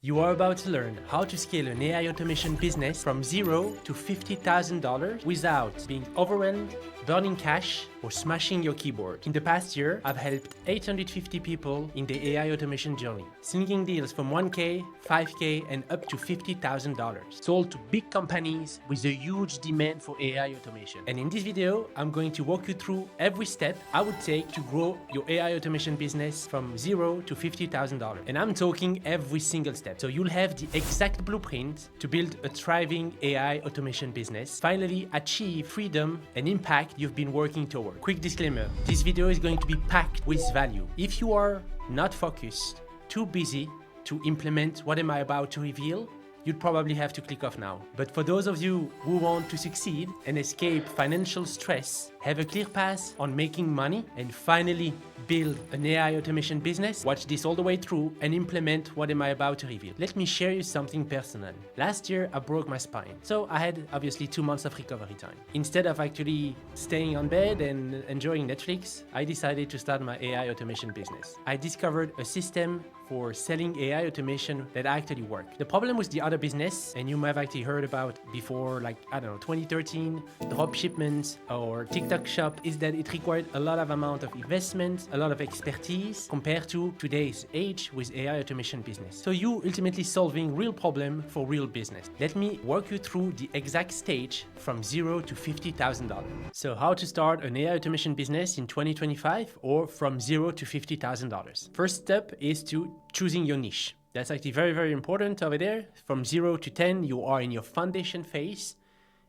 You are about to learn how to scale an AI automation business from $0 to $50,000 without being overwhelmed, burning cash, or smashing your keyboard. In the past year, I've helped 850 people in the AI automation journey, slinging deals from 1K, 5K, and up to $50,000, sold to big companies with a huge demand for AI automation. And in this video, I'm going to walk you through every step I would take to grow your AI automation business from $0 to $50,000. And I'm talking every single step. So you'll have the exact blueprint to build a thriving AI automation business, finally achieve freedom and impact you've been working toward. Quick disclaimer, this video is going to be packed with value. If you are not focused, too busy to implement what am I about to reveal, you'd probably have to click off now. But for those of you who want to succeed and escape financial stress, have a clear path on making money, and finally build an AI automation business, watch this all the way through and implement what am I about to reveal. Let me share you something personal. Last year, I broke my spine. So I had obviously 2 months of recovery time. Instead of actually staying on bed and enjoying Netflix, I decided to start my AI automation business. I discovered a system for selling AI automation that actually worked. The problem with the other business, and you might have actually heard about before, like, I don't know, 2013, drop shipments or TikTok shop, is that it required a lot of amount of investment, a lot of expertise compared to today's age with AI automation business. So you ultimately solving real problem for real business. Let me walk you through the exact stage from $0 to $50,000. So how to start an AI automation business in 2025 or from $0 to $50,000. First step is to choosing your niche. That's actually very, very important over there. From 0 to 10, you are in your foundation phase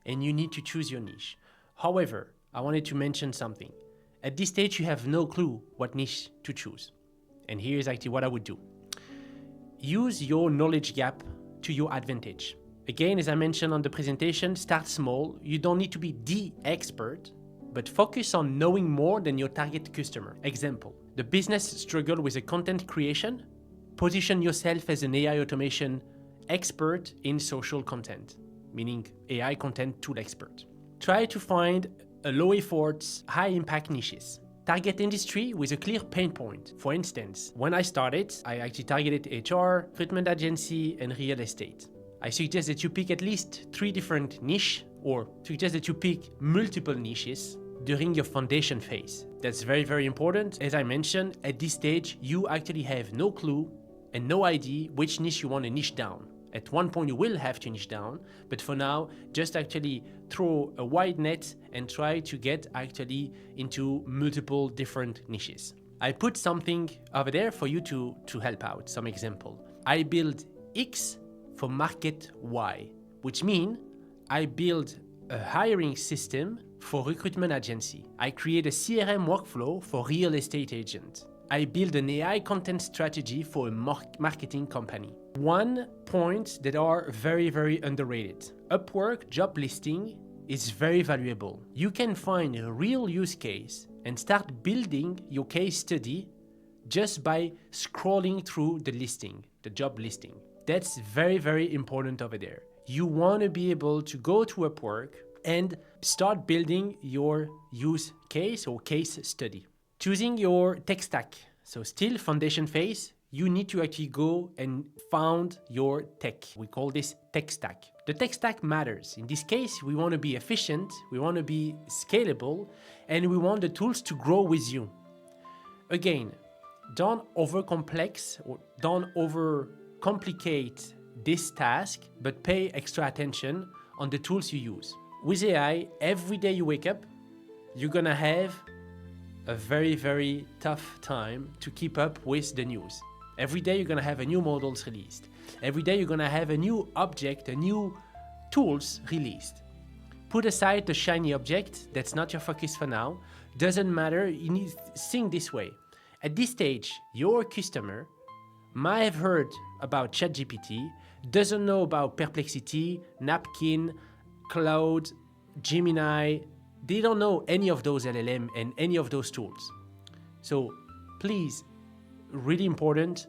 and you need to choose your niche. However, I wanted to mention something. At this stage, you have no clue what niche to choose. And here's actually what I would do. Use your knowledge gap to your advantage. Again, as I mentioned on the presentation, start small. You don't need to be the expert, but focus on knowing more than your target customer. Example, the business struggle with a content creation. Position yourself as an AI automation expert in social content, meaning AI content tool expert. Try to find a low effort, high impact niches. Target industry with a clear pain point. For instance, when I started, I actually targeted HR, recruitment agency, and real estate. I suggest that you pick at least 3 different niches, or suggest that you pick multiple niches during your foundation phase. That's very, very important. As I mentioned, at this stage, you actually have no clue and no idea which niche you want to niche down. At one point you will have to niche down, but for now, just actually throw a wide net and try to get actually into multiple different niches. I put something over there for you to help out, some example. I build X for market Y, which means I build a hiring system for recruitment agency. I create a CRM workflow for real estate agent. I build an AI content strategy for a marketing company. One point that are very, very underrated. Upwork job listing is very valuable. You can find a real use case and start building your case study just by scrolling through the listing, the job listing. That's very, very important over there. You want to be able to go to Upwork and start building your use case or case study. Choosing your tech stack. So still foundation phase, you need to actually go and found your tech. We call this tech stack. The tech stack matters. In this case, we want to be efficient, we want to be scalable, and we want the tools to grow with you. Again, don't overcomplex or don't overcomplicate this task, but pay extra attention on the tools you use. With AI, every day you wake up, you're gonna have a very, very tough time to keep up with the news. Every day you're gonna have a new models released. Every day you're gonna have a new object, a new tools released. Put aside the shiny object, that's not your focus for now. Doesn't matter, you need to think this way. At this stage, your customer might have heard about ChatGPT, doesn't know about Perplexity, Napkin, Cloud, Gemini. They don't know any of those LLM and any of those tools. So please, really important,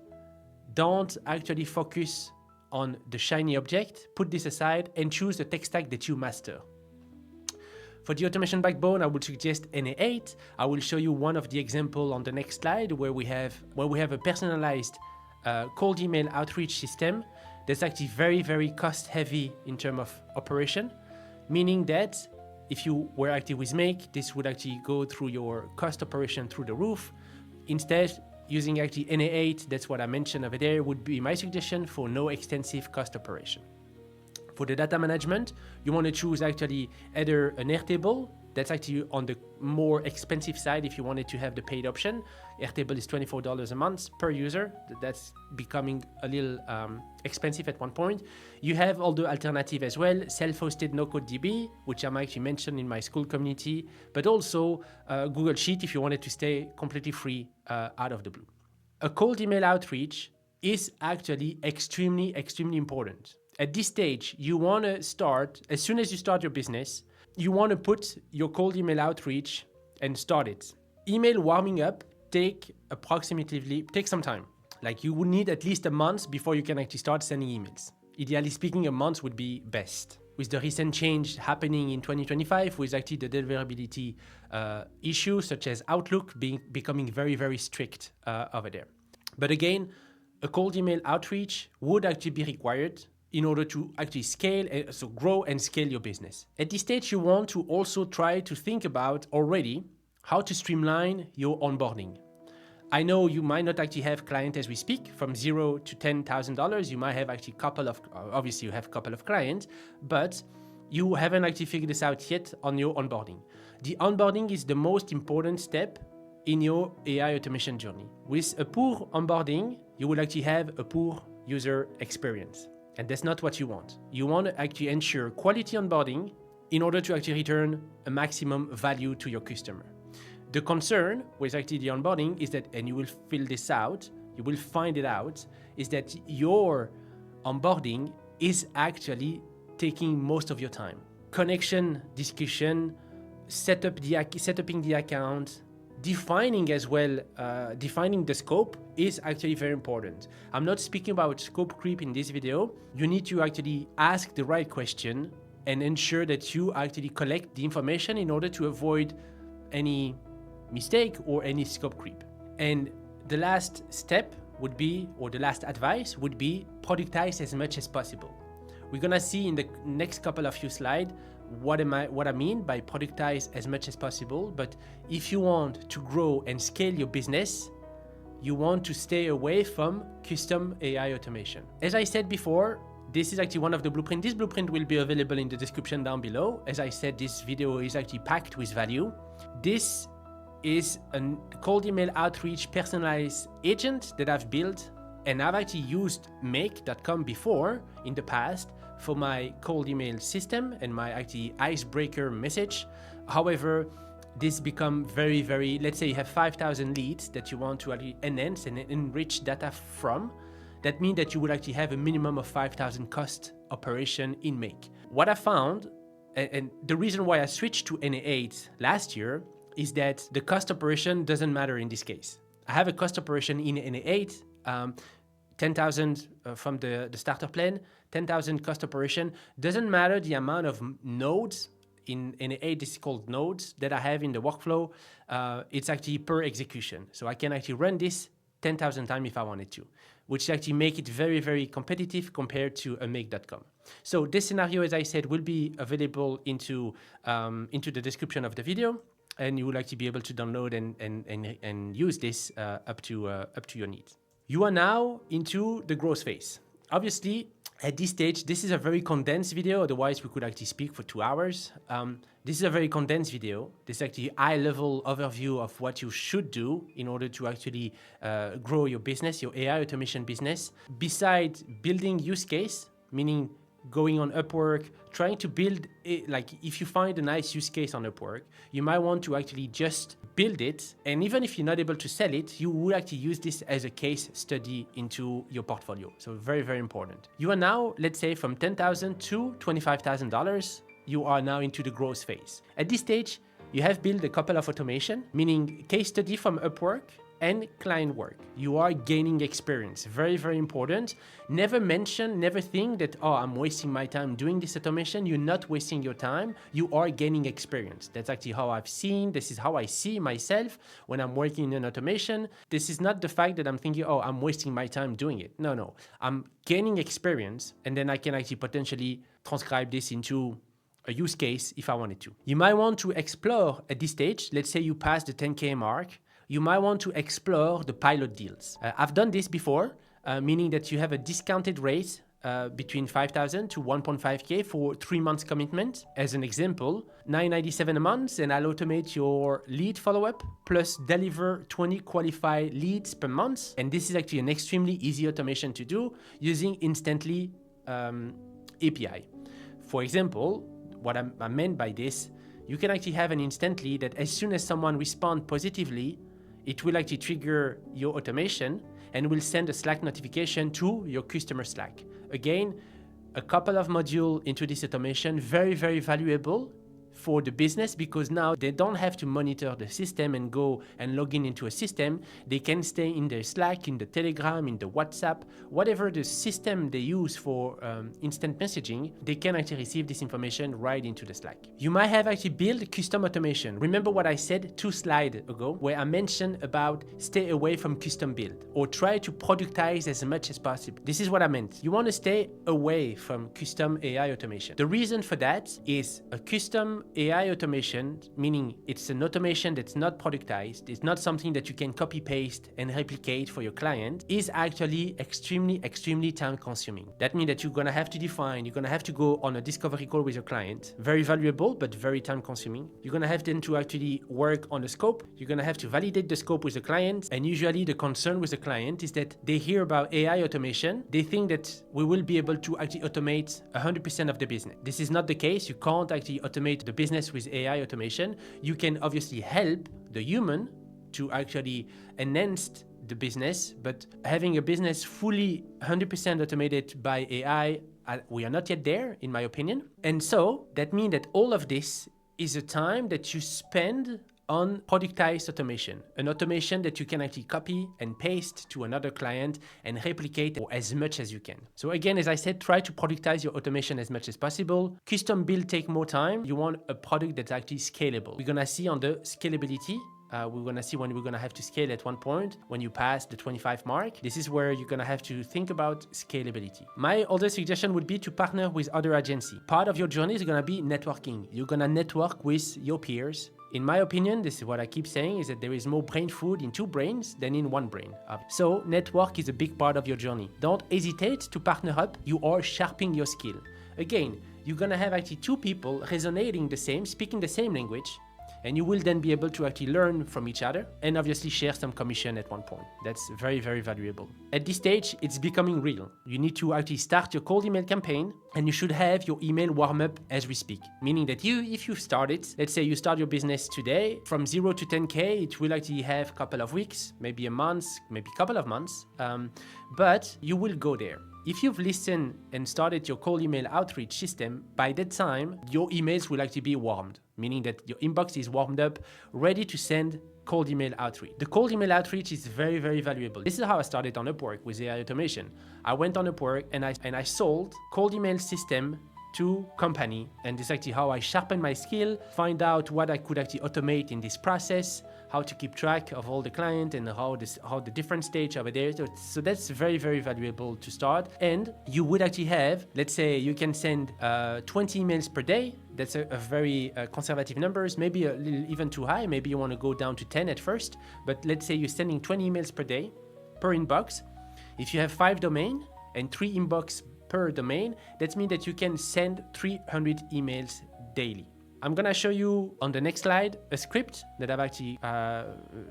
don't actually focus on the shiny object, put this aside and choose the tech stack that you master. For the automation backbone, I would suggest NA8. I will show you one of the example on the next slide where we have a personalized cold email outreach system that's actually very, very cost heavy in terms of operation, meaning that if you were active with Make, this would actually go through your cost operation through the roof. Instead, using actually NA8, that's what I mentioned over there, would be my suggestion for no extensive cost operation. For the data management, you want to choose actually either an Airtable, that's actually on the more expensive side if you wanted to have the paid option. Airtable is $24 a month per user. That's becoming a little expensive at one point. You have all the alternative as well, self-hosted NoCodeDB, which I'm actually mentioned in my school community, but also Google Sheet if you wanted to stay completely free out of the blue. A cold email outreach is actually extremely, extremely important. At this stage, you want to start, as soon as you start your business, you want to put your cold email outreach and start it. Email warming up takes some time. Like you would need at least a month before you can actually start sending emails. Ideally speaking, a month would be best. With the recent change happening in 2025, with actually the deliverability issues such as Outlook becoming very, very strict over there. But again, a cold email outreach would actually be required in order to actually scale, so grow and scale your business. At this stage, you want to also try to think about already how to streamline your onboarding. I know you might not actually have clients as we speak from $0 to $10,000. You might have actually obviously you have a couple of clients, but you haven't actually figured this out yet on your onboarding. The onboarding is the most important step in your AI automation journey. With a poor onboarding, you will actually have a poor user experience. And that's not what you want. You want to actually ensure quality onboarding in order to actually return a maximum value to your customer. The concern with actually the onboarding is that, and you will fill this out, you will find it out, is that your onboarding is actually taking most of your time. Connection, discussion, setting the account, defining as well, defining the scope is actually very important. I'm not speaking about scope creep in this video. You need to actually ask the right question and ensure that you actually collect the information in order to avoid any mistake or any scope creep. And the last step would be, or the last advice would be, productize as much as possible. We're gonna see in the next couple of few slides what I mean by productize as much as possible. But if you want to grow and scale your business, you want to stay away from custom AI automation. As I said before, this is actually one of the blueprints. This blueprint will be available in the description down below. As I said, this video is actually packed with value. This is a cold email outreach personalized agent that I've built, and I've actually used Make.com before in the past for my cold email system and my actually icebreaker message. However, this become very, very, let's say you have 5,000 leads that you want to actually enhance and enrich data from. That means that you would actually have a minimum of 5,000 cost operation in Make. What I found, and the reason why I switched to NA8 last year, is that the cost operation doesn't matter in this case. I have a cost operation in NA8, 10,000 from the starter plan, 10,000 cost operation. Doesn't matter the amount of nodes in NA8, this is called nodes that I have in the workflow. It's actually per execution. So I can actually run this 10,000 times if I wanted to, which actually make it very, very competitive compared to a Make.com. So this scenario, as I said, will be available into the description of the video, and you will actually be able to download and use this up to your needs. You are now into the growth phase. Obviously, at this stage, this is a very condensed video. Otherwise, we could actually speak for 2 hours. This is a very condensed video. This is actually a high-level overview of what you should do in order to actually grow your business, your AI automation business. Besides building use case, meaning going on Upwork, trying to build it, like if you find a nice use case on Upwork, you might want to actually just build it. And even if you're not able to sell it, you would actually use this as a case study into your portfolio. So very, very important. You are now, let's say from $10,000 to $25,000, you are now into the growth phase. At this stage, you have built a couple of automation, meaning case study from Upwork and client work. You are gaining experience. Very, very important. Never think that, oh, I'm wasting my time doing this automation. You're not wasting your time. You are gaining experience. That's actually how this is how I see myself when I'm working in automation. This is not the fact that I'm thinking, oh, I'm wasting my time doing it. No. I'm gaining experience, and then I can actually potentially transcribe this into a use case if I wanted to. You might want to explore at this stage, let's say you pass the 10K mark, you might want to explore the pilot deals. I've done this before, meaning that you have a discounted rate between 5,000 to 1.5K for 3 months commitment. As an example, $9.97 a month, and I'll automate your lead follow-up plus deliver 20 qualified leads per month. And this is actually an extremely easy automation to do using Instantly API. For example, what I meant by this, you can actually have an Instantly that as soon as someone responds positively, it will actually trigger your automation and will send a Slack notification to your customer Slack. Again, a couple of modules into this automation, very, very valuable for the business, because now they don't have to monitor the system and go and log into a system. They can stay in their Slack, in the Telegram, in the WhatsApp, whatever the system they use for instant messaging, they can actually receive this information right into the Slack. You might have actually built custom automation. Remember what I said 2 slides ago, where I mentioned about stay away from custom build or try to productize as much as possible. This is what I meant. You want to stay away from custom AI automation. The reason for that is a custom AI automation, meaning it's an automation that's not productized, it's not something that you can copy paste and replicate for your client, is actually extremely time consuming. That means that you're gonna have to define, you're gonna have to go on a discovery call with your client, very valuable, but very time consuming. You're gonna have then to actually work on the scope, you're gonna have to validate the scope with the client, and usually the concern with the client is that they hear about AI automation, they think that we will be able to actually automate 100% of the business. This is not the case. You can't actually automate the business with AI automation. You can obviously help the human to actually enhance the business, but having a business fully 100% automated by AI, we are not yet there, in my opinion. And so that means that all of this is a time that you spend on productized automation, an automation that you can actually copy and paste to another client and replicate as much as you can. So again, as I said, try to productize your automation as much as possible. Custom build take more time. You want a product that's actually scalable. We're gonna see on the scalability. We're gonna see when we're gonna have to scale at one point, when you pass the 25 mark. This is where you're gonna have to think about scalability. My other suggestion would be to partner with other agencies. Part of your journey is gonna be networking. You're gonna network with your peers. In my opinion, this is what I keep saying, is that there is more brain food in 2 brains than in 1 brain. So network is a big part of your journey. Don't hesitate to partner up. You are sharpening your skill. Again, you're gonna have actually 2 people resonating the same, speaking the same language, and you will then be able to actually learn from each other and obviously share some commission at one point. That's very, very valuable. At this stage, it's becoming real. You need to actually start your cold email campaign, and you should have your email warm up as we speak. Meaning that if you start it, let's say you start your business today, from 0 to 10K, it will actually have a couple of weeks, maybe a month, maybe a couple of months, but you will go there. If you've listened and started your cold email outreach system, by that time, your emails will actually be warmed, meaning that your inbox is warmed up, ready to send cold email outreach. The cold email outreach is very, very valuable. This is how I started on Upwork with AI automation. I went on Upwork and I sold cold email system to company, and this is actually how I sharpened my skill, find out what I could actually automate in this process, how to keep track of all the client and how the different stage over there. So that's very, very valuable to start. And you would actually have, let's say you can send 20 emails per day. That's a very conservative numbers, maybe a little even too high. Maybe you want to go down to 10 at first, but let's say you're sending 20 emails per day per inbox. If you have 5 domains and 3 inbox per domain, that means that you can send 300 emails daily. I'm gonna show you on the next slide a script that I've actually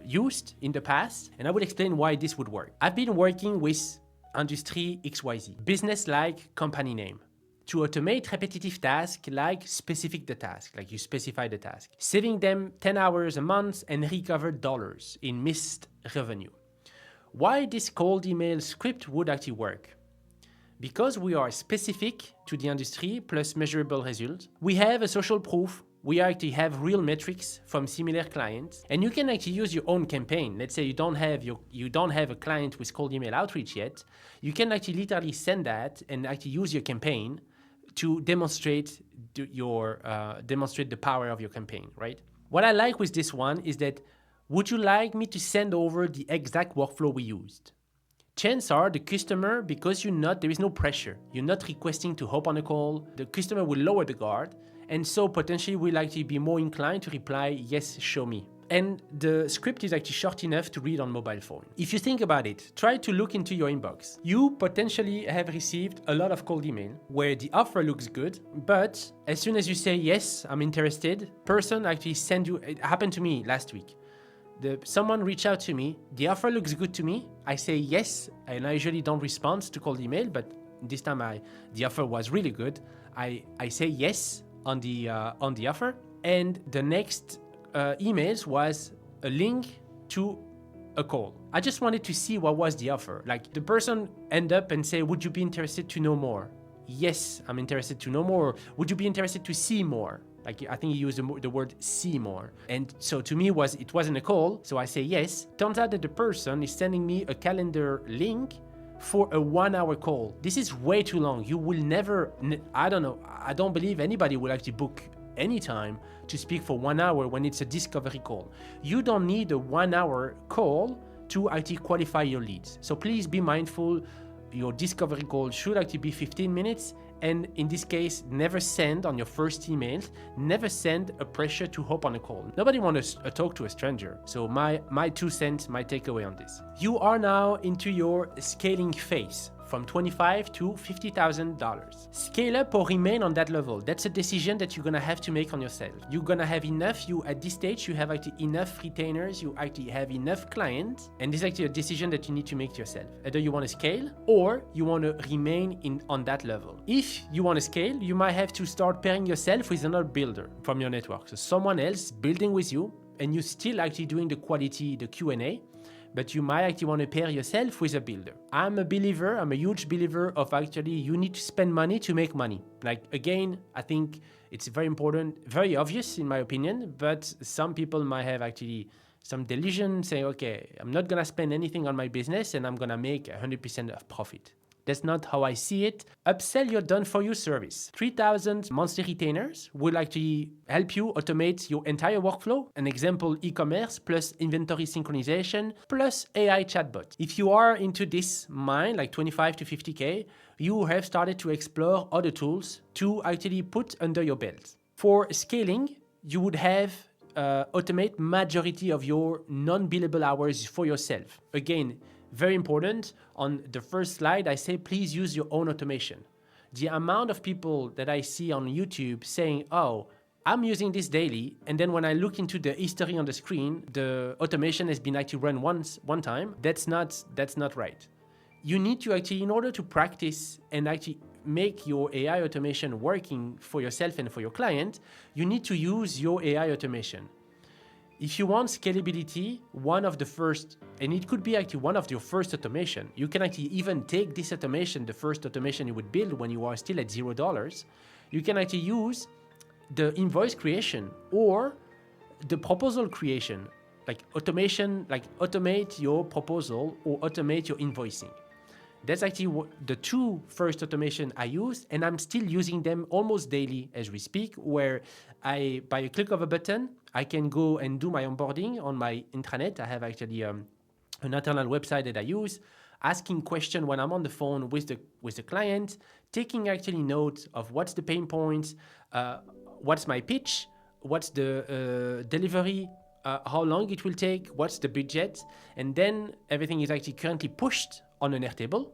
used in the past, and I will explain why this would work. I've been working with Industry XYZ, business like company name, to automate repetitive tasks like specific the task, like you specify the task, saving them 10 hours a month and recover dollars in missed revenue. Why this cold email script would actually work? Because we are specific to the industry plus measurable results. We have a social proof we actually have real metrics from similar clients, and you can actually use your own campaign. Let's say you don't have a client with cold email outreach yet. You can actually literally send that and actually use your campaign to demonstrate the power of your campaign, right? What I like with this one is that, would you like me to send over the exact workflow we used? Chances are the customer, because there is no pressure, you're not requesting to hop on a call, the customer will lower the guard, and so potentially will actually be more inclined to reply, yes, show me. And the script is actually short enough to read on mobile phone. If you think about it, try to look into your inbox. You potentially have received a lot of cold email where the offer looks good, but as soon as you say, yes, I'm interested, person actually send you, it happened to me last week. Someone reached out to me, the offer looks good to me, I say yes, and I usually don't respond to cold email, but this time the offer was really good. I say yes on the offer, and the next emails was a link to a call. I just wanted to see what was the offer. Like, the person end up and say, would you be interested to know more? Yes, I'm interested to know more. Would you be interested to see more? Like, I think he used the word see more. And so to me, it wasn't a call, so I say yes. Turns out that the person is sending me a calendar link for a 1-hour call. This is way too long. You will never, I don't believe anybody will actually book any time to speak for 1 hour when it's a discovery call. You don't need a 1-hour call to actually qualify your leads. So please be mindful. Your discovery call should actually be 15 minutes. And in this case, never send on your first email, never send a pressure to hop on a call. Nobody wants to talk to a stranger. So my 2 cents, my takeaway on this. You are now into your scaling phase, from $25,000 to $50,000. Scale up or remain on that level. That's a decision that you're gonna have to make on yourself. You're gonna have enough, at this stage, you have actually enough retainers, you actually have enough clients, and this is actually a decision that you need to make to yourself. Either you wanna scale or you wanna remain on that level. If you wanna scale, you might have to start pairing yourself with another builder from your network. So someone else building with you, and you're still actually doing the quality, the Q&A, but you might actually want to pair yourself with a builder. I'm a huge believer of actually you need to spend money to make money. Like, again, I think it's very important, very obvious in my opinion, but some people might have actually some delusion saying, okay, I'm not gonna spend anything on my business and I'm gonna make 100% of profit. That's not how I see it. Upsell your done-for-you service. 3,000 monthly retainers will actually help you automate your entire workflow. An example, e-commerce plus inventory synchronization plus AI chatbot. If you are into this mind, like 25 to 50K, you have started to explore other tools to actually put under your belt. For scaling, you would have automate majority of your non-billable hours for yourself. Again, very important. On the first slide, I say, please use your own automation. The amount of people that I see on YouTube saying, oh, I'm using this daily, and then when I look into the history on the screen, the automation has been actually run one time. That's not right. You need to actually, in order to practice and actually make your AI automation working for yourself and for your client, you need to use your AI automation. If you want scalability, one of the first, and it could be actually one of your first automation, you can actually even take this automation, the first automation you would build when you are still at $0, you can actually use the invoice creation or the proposal creation, like automation, like automate your proposal or automate your invoicing. That's actually the 2 first automation I used, and I'm still using them almost daily as we speak, where by a click of a button, I can go and do my onboarding on my intranet. I have actually an internal website that I use, asking questions when I'm on the phone with the client, taking actually notes of what's the pain points, what's my pitch, what's the delivery, how long it will take, what's the budget, and then everything is actually currently pushed on an Airtable.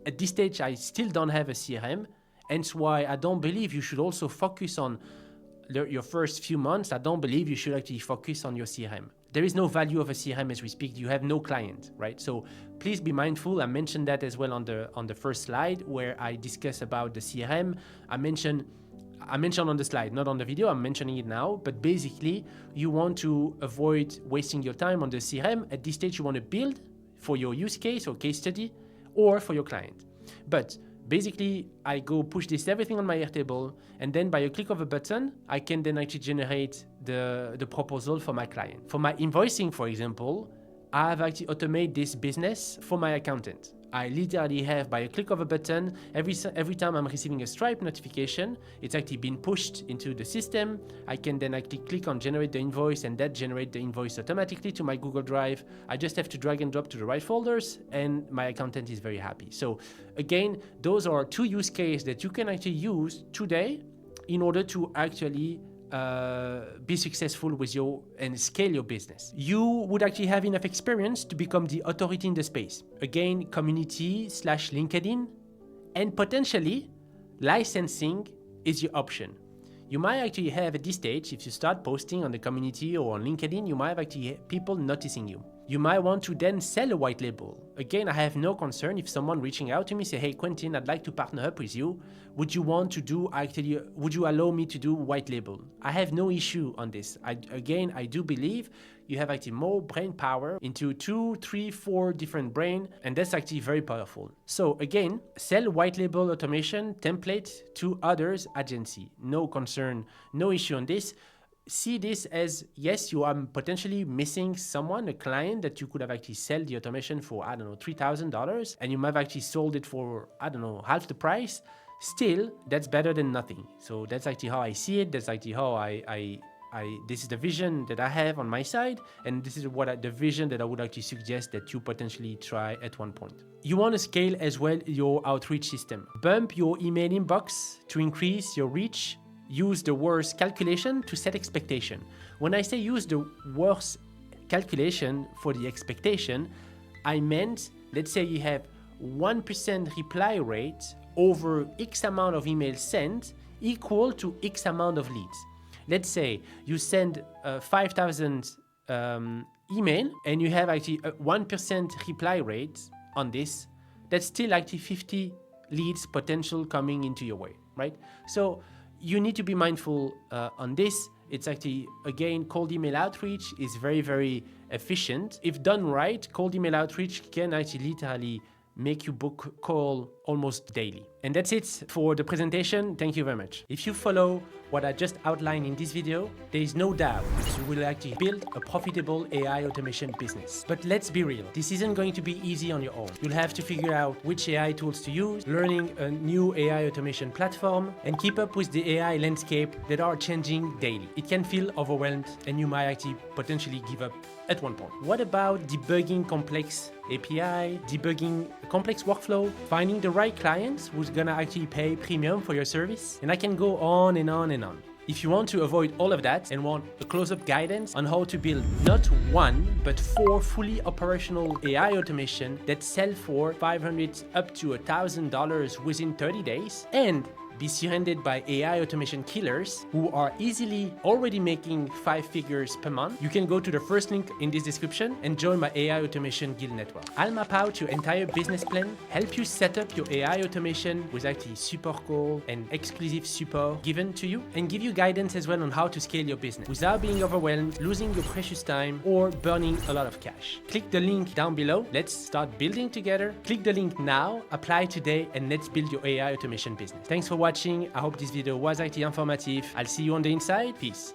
At this stage, I still don't have a CRM, hence why I don't believe you should also focus on your first few months. I don't believe you should actually focus on your CRM. There is no value of a CRM as we speak. You have no client, right? So please be mindful. I mentioned that as well on the first slide where I discuss about the CRM. I mentioned on the slide, not on the video, I'm mentioning it now, but basically you want to avoid wasting your time on the CRM. At this stage, you want to build for your use case or case study or for your client. But Basically, I go push this everything on my Airtable, and then by a click of a button, I can then actually generate the proposal for my client. For my invoicing, for example, I have actually automated this business for my accountant. I literally have, by a click of a button, every time I'm receiving a Stripe notification, it's actually been pushed into the system. I can then actually click on generate the invoice, and that generates the invoice automatically to my Google Drive. I just have to drag and drop to the right folders, and my accountant is very happy. So again, those are two use cases that you can actually use today in order to actually be successful with and scale your business. You would actually have enough experience to become the authority in the space. Again, community/LinkedIn, and potentially licensing is your option. You might actually have at this stage, if you start posting on the community or on LinkedIn, you might have actually people noticing you. You might want to then sell a white label. Again, I have no concern if someone reaching out to me say, hey, Quentin, I'd like to partner up with you. Would you allow me to do white label? I have no issue on this. I do believe you have actually more brain power into 2, 3, 4 different brain, and that's actually very powerful. So again, sell white label automation template to others agency. No concern, no issue on this. See this as, yes, you are potentially missing someone, a client that you could have actually sell the automation for, I don't know, $3,000, and you might have actually sold it for, I don't know, half the price. Still, that's better than nothing. So that's actually how I see it. That's actually how this is the vision that I have on my side, and this is the vision that I would actually suggest that you potentially try at one point. You want to scale as well your outreach system. Bump your email inbox to increase your reach. Use the worst calculation to set expectation. When I say use the worst calculation for the expectation, I meant, let's say you have 1% reply rate over X amount of emails sent equal to X amount of leads. Let's say you send 5,000 email and you have actually a 1% reply rate on this. That's still actually 50 leads potential coming into your way, right? So you need to be mindful on this. It's actually, again, cold email outreach is very, very efficient. If done right, cold email outreach can actually literally make you book call almost daily. And that's it for the presentation. Thank you very much. If you follow what I just outlined in this video, there is no doubt you will actually build a profitable AI automation business. But let's be real, this isn't going to be easy on your own. You'll have to figure out which AI tools to use, learning a new AI automation platform, and keep up with the AI landscape that are changing daily. It can feel overwhelmed, and you might actually potentially give up at one point. What about debugging complex API, debugging a complex workflow, finding the right clients who's gonna actually pay premium for your service? And I can go on and on and on. If you want to avoid all of that and want a close-up guidance on how to build not 1, but 4 fully operational AI automation that sell for $500 up to $1,000 within 30 days, and be surrounded by AI automation killers who are easily already making 5 figures per month, you can go to the first link in this description and join my AI automation guild network. I'll map out your entire business plan, help you set up your AI automation with actually support call and exclusive support given to you, and give you guidance as well on how to scale your business without being overwhelmed, losing your precious time, or burning a lot of cash. Click the link down below. Let's start building together. Click the link now, apply today, and let's build your AI automation business. Thanks for watching. I hope this video was actually informative. I'll see you on the inside. Peace.